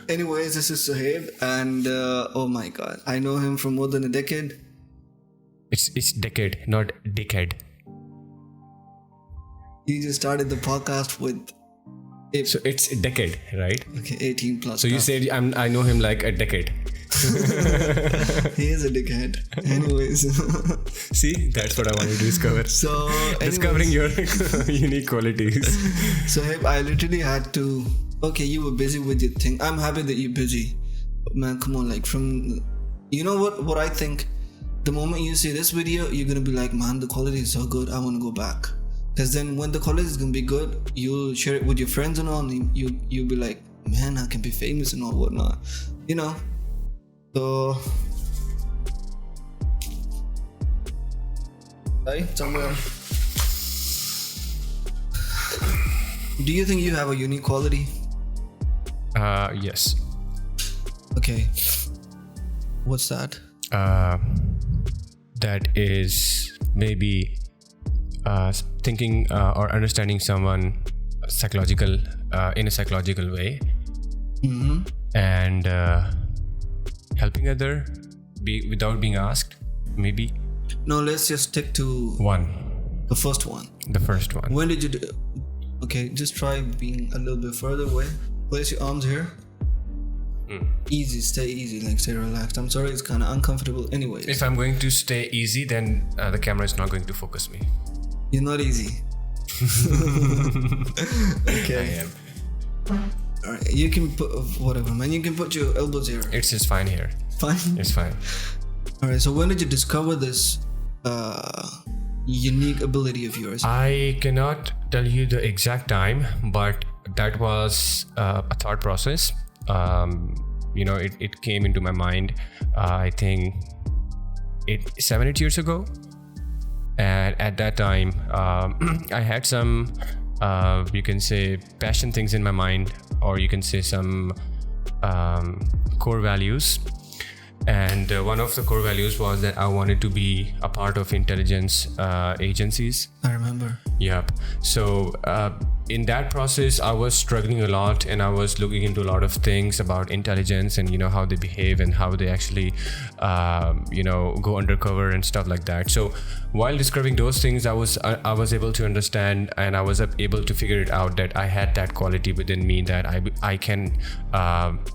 Anyways, this is Sohaib, and oh my god, I know him for more than a decade. It's decade, not decade. He just started the podcast with... So it's a decade, right? Okay, 18 plus. So you said I know him like a decade. He is a dickhead. Anyways. See, that's what I wanted to discover. So, discovering your unique qualities. So, I literally had to... Okay, you were busy with your thing. I'm happy that you're busy. But man, come on, like from... You know what I think? The moment you see this video, you're going to be like, man, the quality is so good, I want to go back. Because then when the quality is going to be good, you'll share it with your friends and all, and you'll be like, man, I can be famous and all whatnot. You know? So... Right? Somewhere... Do you think you have a unique quality? Yes. Okay. What's that? That is maybe thinking or understanding someone in a psychological way, and helping other without being asked. Maybe. No, let's just stick to the first one. The first one. When did you do? Okay, just try being a little bit further away. Place your arms here. Easy, stay easy, like stay relaxed. I'm sorry, it's kind of uncomfortable anyways. If I'm going to stay easy, then the camera is not going to focus me. You're not easy. Okay. I am. Alright, you can put whatever, man. You can put your elbows here. It's just fine here. Fine? It's fine. Alright, so when did you discover this unique ability of yours? I cannot tell you the exact time, but that was a thought process. It came into my mind, I think 7-8 years ago. And at that time, I had some, you can say, passion things in my mind, or you can say some core values. And one of the core values was that I wanted to be a part of intelligence agencies. I remember. Yep. So in that process, I was struggling a lot, and I was looking into a lot of things about intelligence and how they behave and how they actually go undercover and stuff like that. So while describing those things, I was able to understand, and I was able to figure it out that I had that quality within me, that I can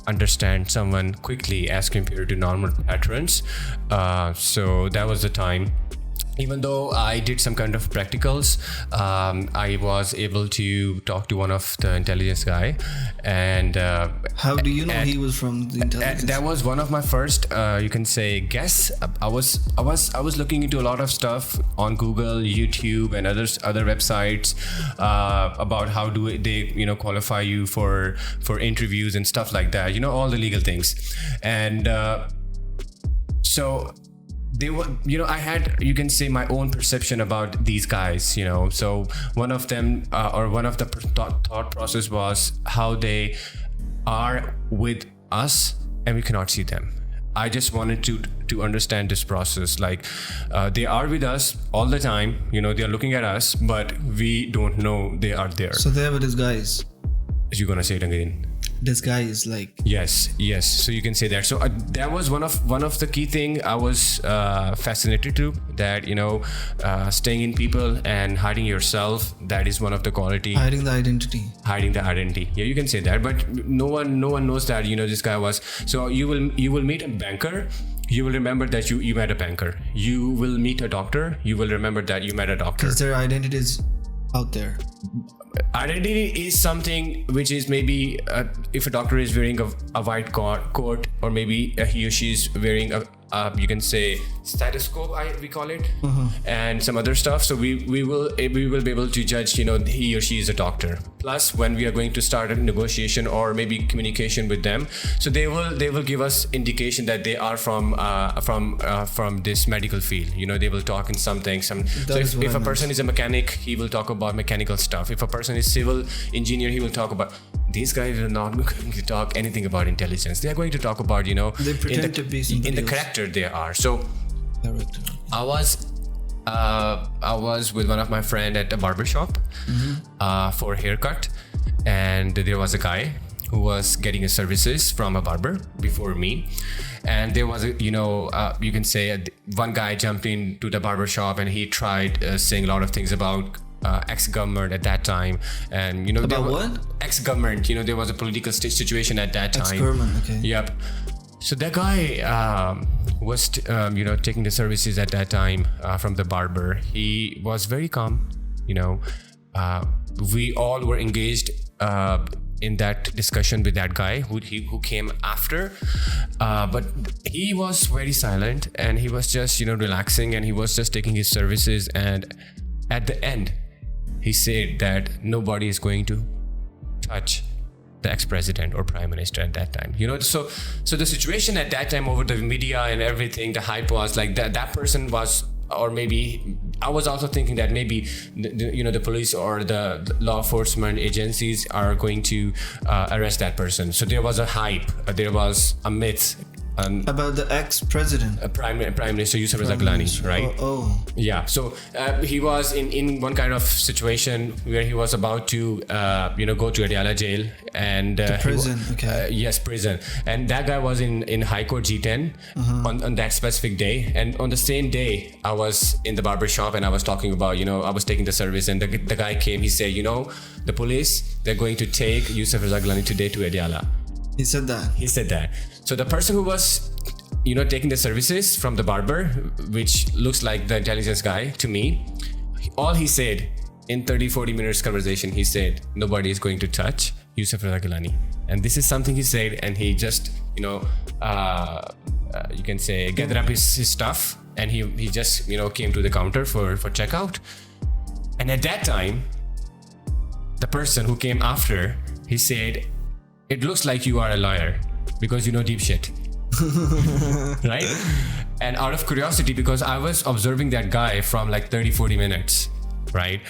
understand someone quickly as compared to normal patrons. So that was the time. Even though I did some kind of practicals, I was able to talk to one of the intelligence guy, and how do you know he was from the intelligence? That was one of my first, you can say, guess. I was looking into a lot of stuff on Google, YouTube, and other websites about how do they qualify you for interviews and stuff like that. All the legal things, and so. They were, I had, you can say, my own perception about these guys, So one of them, or one of the thought process was how they are with us and we cannot see them. I just wanted to understand this process. Like, they are with us all the time, they are looking at us, but we don't know they are there. So they have a disguise. You're gonna say it again. Disguise, like... Yes. So you can say that. So that was one of the key thing I was fascinated to, that staying in people and hiding yourself, that is one of the quality. Hiding the identity. Yeah, you can say that, but no one knows that this guy was. So you will meet a banker, you will remember that you met a banker. You will meet a doctor, you will remember that you met a doctor. Because their identity is out there. Identity is something which is maybe if a doctor is wearing a white coat, or maybe he or she is wearing a you can say stethoscope, we call it, and some other stuff. So we will be able to judge he or she is a doctor. Plus, when we are going to start a negotiation or maybe communication with them, so they will give us indication that they are from this medical field. They will talk in something. So if a person is a mechanic, he will talk about mechanical stuff. If a person is civil engineer, he will talk about. These guys are not going to talk anything about intelligence. They are going to talk about, they pretend to be in the character they are. So I was with one of my friend at a barbershop for a haircut, and there was a guy who was getting his services from a barber before me, and there was a, you can say one guy jumped into the barber shop and he tried saying a lot of things about ex-government at that time, and About what? Ex-government. There was a political situation at that time. Ex-government, okay. Yep. So that guy was taking the services at that time from the barber. He was very calm. We all were engaged in that discussion with that guy who came after, but he was very silent, and he was just relaxing, and he was just taking his services. And at the end, he said that nobody is going to touch the ex-president or prime minister at that time. So the situation at that time over the media and everything, the hype was like that person was, or maybe I was also thinking that maybe the police or the law enforcement agencies are going to arrest that person. So there was a hype, there was a myth about the ex-president, Prime Minister Yusuf Razak Gilani, right? Oh. Yeah. So he was in one kind of situation where he was about to go to Adiala jail and prison. Okay. Yes, prison. And that guy was in High Court G10 on that specific day. And on the same day, I was in the barber shop and I was talking about I was taking the service, and the guy came. He said, the police, they're going to take Yusuf Razak Gilani today to Adiala. He said that. So the person who was, taking the services from the barber, which looks like the intelligence guy to me, all he said in 30-40 minutes conversation, he said, nobody is going to touch Yusuf Razak Gilani. And this is something he said, and he just, you can say, gathered up his stuff, and he just, came to the counter for checkout. And at that time, the person who came after, he said, it looks like you are a liar because you know deep shit. Right? And out of curiosity, because I was observing that guy from like 30-40 minutes, right?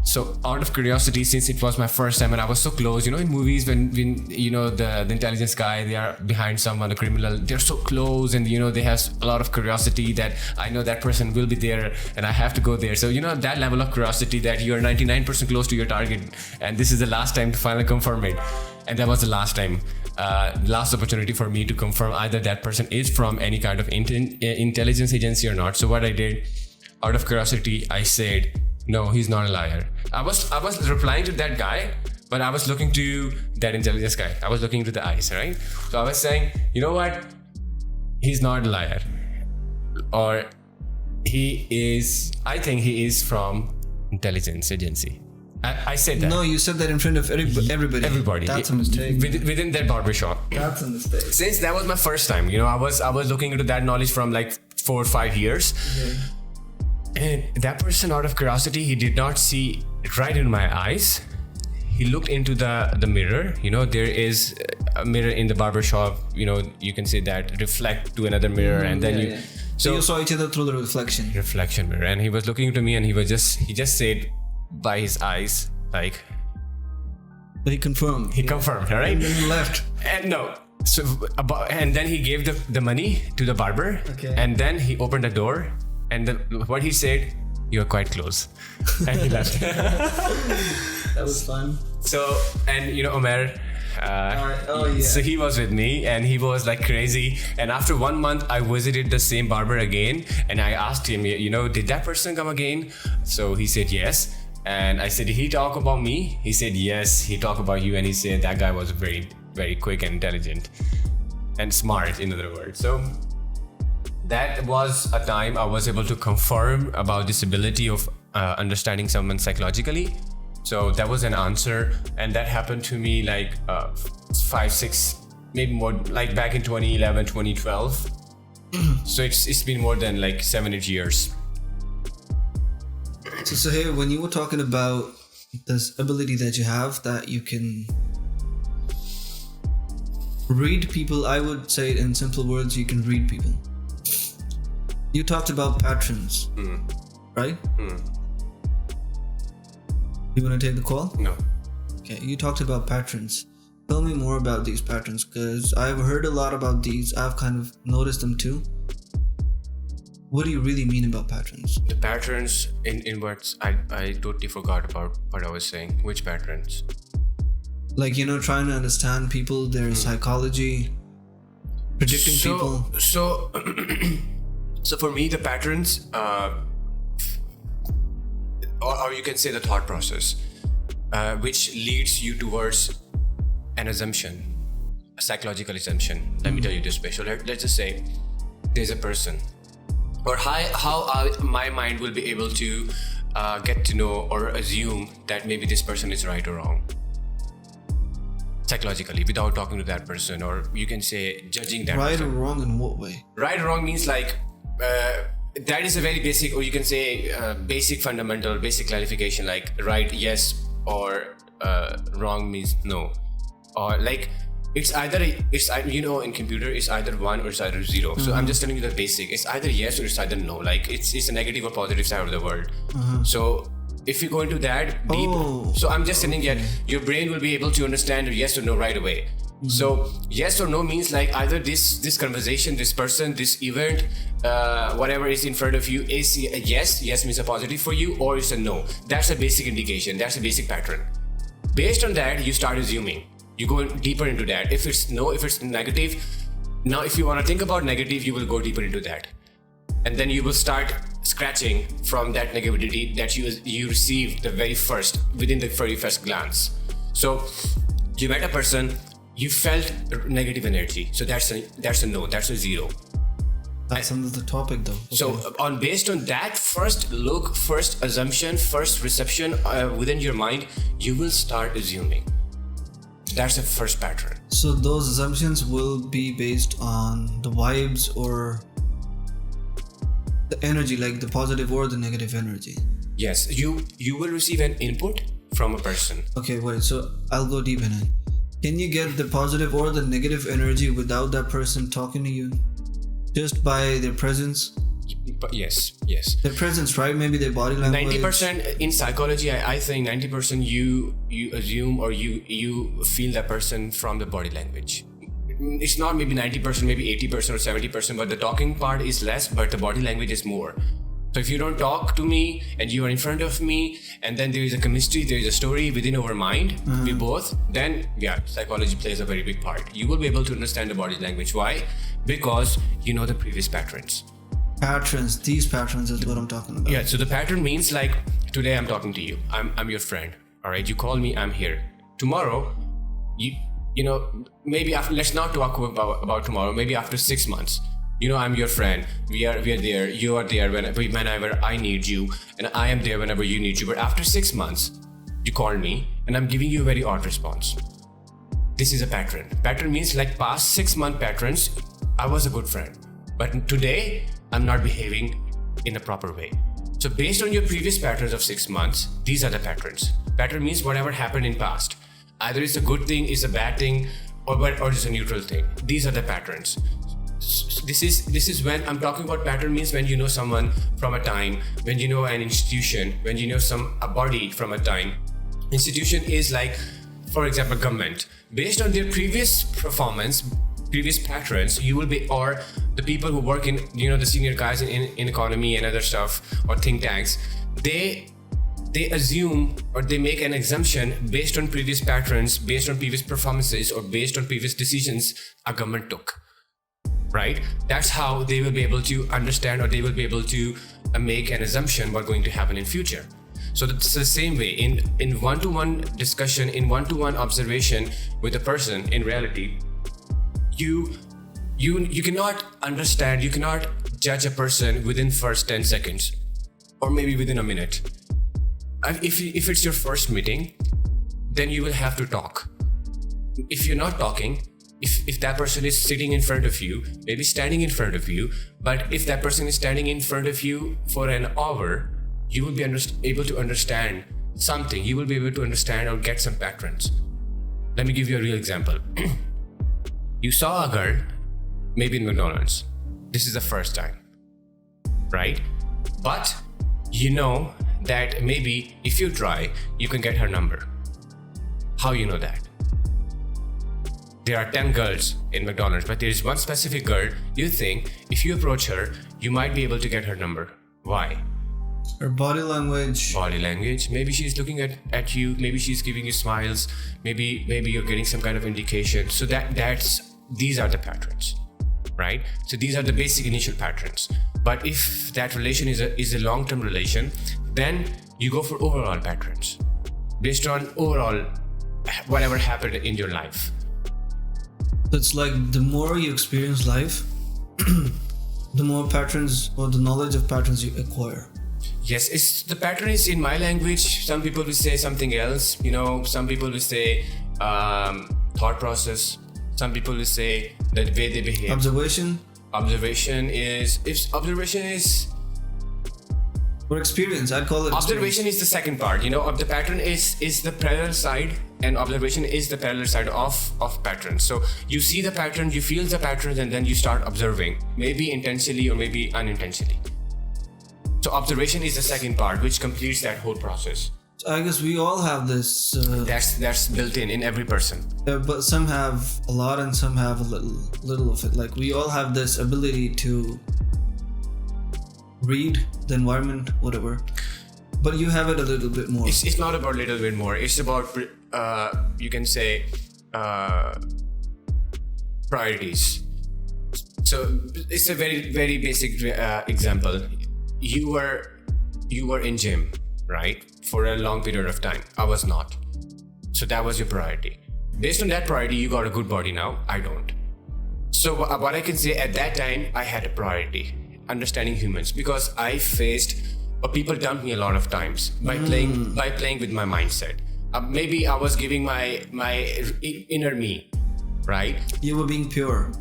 So out of curiosity, since it was my first time and I was so close, in movies when the intelligence guy, they are behind someone, a criminal, they're so close, and they have a lot of curiosity that I know that person will be there and I have to go there. So that level of curiosity that you are 99% close to your target, and this is the last time to finally confirm it. And that was the last time, last opportunity for me to confirm either that person is from any kind of intelligence agency or not. So what I did, out of curiosity, I said, no, he's not a liar. I was replying to that guy, but I was looking to that intelligence guy. I was looking into the eyes, right? So I was saying, you know what? He's not a liar. Or I think he is from intelligence agency. I said that. No, you said that in front of everybody. Everybody. That's a mistake. Within that barbershop. That's a mistake. Since that was my first time, I was looking into that knowledge from like 4 or 5 years. Okay. And that person, out of curiosity, he did not see right in my eyes. He looked into the mirror. There is a mirror in the barbershop. You can say that reflect to another mirror, and then So you saw each other through the reflection mirror, and he was looking into me, and he just said by his eyes, like. But he confirmed. He confirmed, right? And then he left. And no. So and then he gave the money to the barber. Okay. And then he opened the door. And what he said, you're quite close. And he left. That was fun. So, and Omer, so he was with me and he was like crazy. And after 1 month, I visited the same barber again. And I asked him, did that person come again? So he said yes. And I said, did he talk about me? He said, yes, he talked about you. And he said that guy was very, very quick and intelligent and smart, in other words. So that was a time I was able to confirm about this ability of understanding someone psychologically. So that was an answer, and that happened to me like 5, 6, maybe more, like back in 2011, 2012. So it's been more than like 7, 8 years. So Sohaib, when you were talking about this ability that you have, that you can read people, I would say it in simple words, you can read people. You talked about patterns, right? You want to take the call? No. Okay, you talked about patterns. Tell me more about these patterns, because I've heard a lot about these. I've kind of noticed them too. What do you really mean about patterns? The patterns in words, I totally forgot about what I was saying. Which patterns? Like, trying to understand people, their psychology, predicting people. So for me, the patterns, or you can say the thought process, which leads you towards an assumption, a psychological assumption. Let me tell you this way. So let's just say there's a person, or how my mind will be able to get to know or assume that maybe this person is right or wrong psychologically without talking to that person, or you can say judging that Right person. or wrong in what way? Right or wrong means like that is a very basic, or you can say basic fundamental, basic clarification, like right, yes, or wrong means no, or like it's either in computer it's either 1 or it's either 0. So I'm just telling you the basic. It's either yes or it's either no. Like it's a negative or positive side of the word. So if you go into that deep, so I'm just telling you, your brain will be able to understand yes or no right away. So yes or no means like either this conversation, this person, this event, whatever is in front of you is a yes means a positive for you, or it's a no. That's a basic indication. That's a basic pattern. Based on that, you start assuming. You go deeper into that. If it's no, if it's negative, now if you want to think about negative, you will go deeper into that, and then you will start scratching from that negativity that you received within the very first glance. So you met a person, you felt negative energy, so that's a no, that's a 0. That's under the topic though. Okay. So based on that first look, first assumption, first reception within your mind, you will start assuming. That's the first pattern. So those assumptions will be based on the vibes or the energy, like the positive or the negative energy. Yes, you will receive an input from a person. Okay, wait, so I'll go deep in it. Can you get the positive or the negative energy without that person talking to you? Just by their presence? Yes. Their presence, right? Maybe their body language. 90% in psychology, I think 90% you assume or you feel that person from the body language. It's not maybe 90%, maybe 80% or 70%, but the talking part is less, but the body language is more. So if you don't talk to me and you are in front of me, and then there is a chemistry, there is a story within our mind, we both, then psychology plays a very big part. You will be able to understand the body language. Why? Because you know the previous patterns. These patterns is what I'm talking about. Yeah, so the pattern means like today I'm talking to you. I'm your friend. All right, you call me, I'm here. Tomorrow, you know, maybe after, let's not talk about tomorrow, maybe after 6 months. You know, I'm your friend. We are there. You are there whenever I need you, and I am there whenever you need you. But after 6 months, you call me, and I'm giving you a very odd response. This is a pattern. Pattern means like past 6 month patterns, I was a good friend, but today I'm not behaving in a proper way. So based on your previous patterns of 6 months, these are the patterns. Pattern means whatever happened in past. Either it's a good thing, it's a bad thing, or it's a neutral thing. These are the patterns. This is when I'm talking about pattern means when you know someone from a time, when you know an institution, when you know a body from a time. Institution is like, for example, government. Based on their previous performance, previous patterns, you will be, or the people who work in, you know, the senior guys in economy and other stuff, or think tanks, they assume or they make an assumption based on previous patterns, based on previous performances, or based on previous decisions a government took. Right? That's how they will be able to understand, or they will be able to make an assumption what's going to happen in future. So it's the same way in one-to-one discussion, in one-to-one observation with a person. In reality, you cannot understand, you cannot judge a person within first 10 seconds, or maybe within a minute. If it's your first meeting, then you will have to talk. If you're not talking, if that person is sitting in front of you, maybe standing in front of you, but if that person is standing in front of you for an hour, you will be able to understand something. You will be able to understand or get some patterns. Let me give you a real example. You saw a girl, maybe in McDonald's. This is the first time, right? But you know that maybe if you try, you can get her number. How you know that? There are 10 girls in McDonald's, but there is one specific girl you think if you approach her, you might be able to get her number. Why? Her body language. Maybe she's looking at you. Maybe she's giving you smiles. Maybe you're getting some kind of indication. So these are the patterns, right? So these are the basic initial patterns. But if that relation is a long-term relation, then you go for overall patterns based on overall whatever happened in your life. It's like the more you experience life, the more patterns or the knowledge of patterns you acquire. Yes, the pattern is in my language. Some people will say something else. Some people will say thought process. Some people will say the way they behave. Observation is or experience. I'd call it observation is the second part. Of the pattern is the parallel side, and observation is the parallel side of pattern. So you see the pattern, you feel the pattern, and then you start observing, maybe intentionally or maybe unintentionally. So observation is the second part, which completes that whole process. So I guess we all have this. That's built in every person. But some have a lot and some have a little of it. Like we all have this ability to read the environment, whatever. But you have it a little bit more. It's not about a little bit more. It's about you can say priorities. So it's a very very basic example. You were in gym, right, for a long period of time. I was not. So that was your priority. Based on that priority, you got a good body now. I don't. So what I can say, at that time, I had a priority, understanding humans, because I faced, or people dumped me a lot of times by playing with my mindset. Maybe I was giving my inner me, right? You were being pure,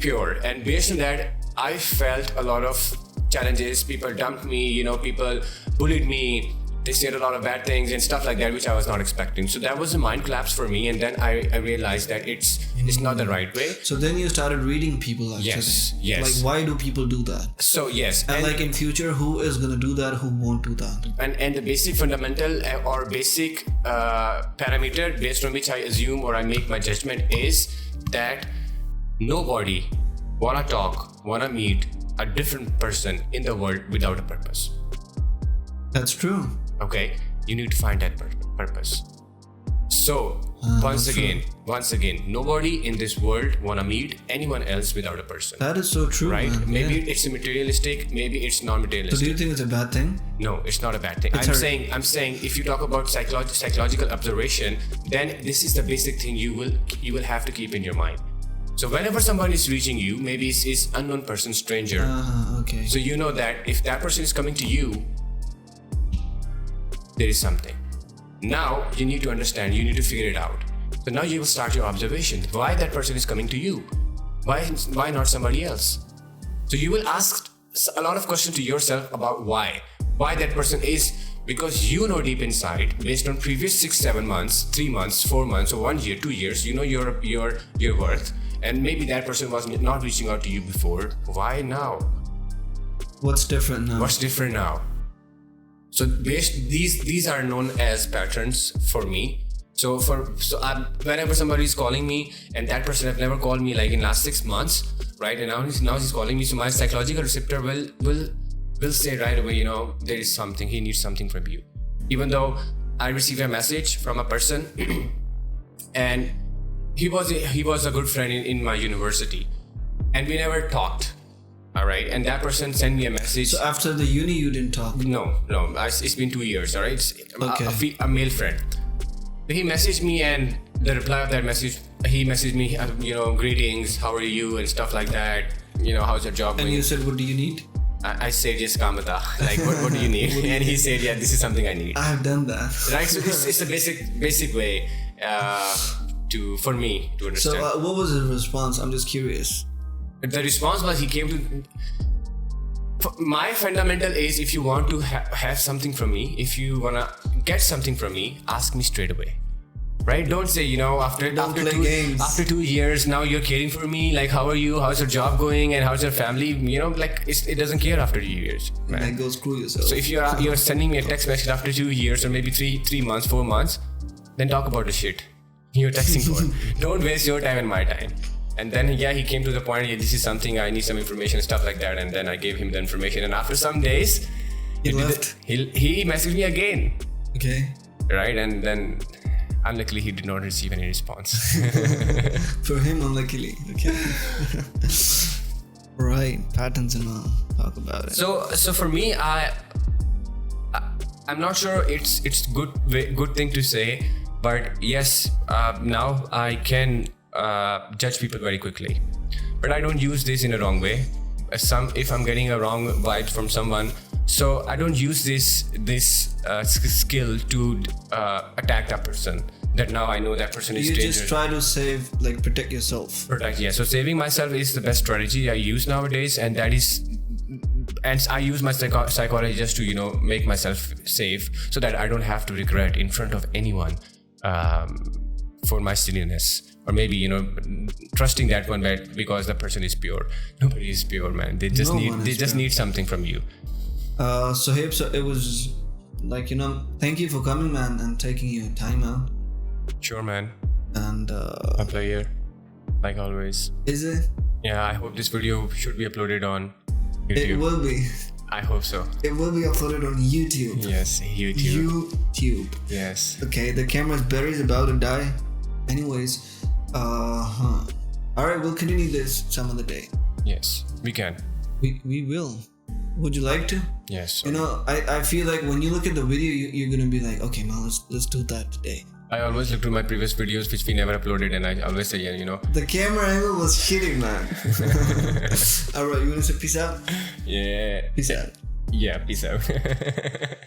and based on that, I felt a lot of challenges. People dumped me, people bullied me. They said a lot of bad things and stuff like that, which I was not expecting. So that was a mind collapse for me, and then I realized that it's not the right way. So then you started reading people actually. Yes. Like, why do people do that? So yes. And like in future, who is gonna do that? Who won't do that? And the basic fundamental or basic parameter based on which I assume or I make my judgment is that nobody wanna meet a different person in the world without a purpose. That's true. Okay, you need to find that purpose. So once again, nobody in this world wanna meet anyone else without a person. That is so true, right? Man. Maybe it's a materialistic, maybe it's non-materialistic. So do you think it's a bad thing? No, it's not a bad thing. I'm saying if you talk about psychological observation, then this is the basic thing you will have to keep in your mind. So whenever somebody is reaching you, maybe it's unknown person, stranger. Okay. So you know that if that person is coming to you, there is something. Now you need to understand, you need to figure it out. So now you will start your observation. Why that person is coming to you? Why not somebody else? So you will ask a lot of questions to yourself about why that person is, because you know deep inside, based on previous 6-7 months, 3 months, 4 months, or 1 year, 2 years, you know your worth. And maybe that person was not reaching out to you before. Why now? What's different now? So these are known as patterns for me. So whenever somebody is calling me, and that person have never called me like in last 6 months, right? And now he's calling me. So my psychological receptor will say right away, there is something. He needs something from you. Even though I received a message from a person, and he was a good friend in my university, and we never talked. All right, and that person sent me a message. So after the uni, you didn't talk? No. It's been 2 years. All right, it's okay. a male friend. He messaged me, and the reply of that message, he messaged me, greetings, how are you, and stuff like that. How's your job going? And you said, what do you need? I said, yes, Kamata. Like, what do you need? And he said, yeah, this is something I need. I have done that. Right, so it's a basic way for me to understand. So what was his response? I'm just curious. The response was, he came to... My fundamental is, if you want to have something from me, if you want to get something from me, ask me straight away. Right? Don't say, after 2 years, now you're caring for me, like, how are you? How's your job going? And how's your family? It doesn't care after 2 years. Right? Like, go screw yourself. So if you're sending me a text message after 2 years, or maybe 3 months, 4 months, then talk about the shit you're texting for. Don't waste your time and my time. And then, he came to the point, this is something, I need some information, stuff like that. And then I gave him the information. And after some days, He left. He messaged me again, Okay. right? And then unluckily he did not receive any response. For him, unluckily. Okay. Right. Patterns and all. Talk about it. So for me, I'm not sure it's good thing to say, but yes, now I can judge people very quickly, but I don't use this in a wrong way. If I'm getting a wrong vibe from someone, so I don't use this skill to attack that person. That now I know that person is You dangerous. just try to save, like, protect yourself. Protect, yeah. So saving myself is the best strategy I use nowadays, and that is, and I use my psychology just to make myself safe, so that I don't have to regret in front of anyone for my silliness, or maybe trusting that one because the person is pure. Nobody is pure, man. They just need something from you. Sohaib, so it was like, thank you for coming, man, and taking your time out. Sure, man. And A player, like always. is it? Yeah, I hope this video should be uploaded on YouTube. It will be. I hope so. It will be uploaded on YouTube. Yes, YouTube. YouTube. Yes. Okay, the camera's battery is about to die. Anyways, alright, we'll continue this some other day. Yes, we can. We will. Would you like to? Yes. I feel like when you look at the video, you're gonna be like, okay, man, let's do that today. I always look to my previous videos which we never uploaded, and I always say, The camera angle was shitting, man. Alright, you wanna say peace out? Yeah. Peace out. Yeah, peace out.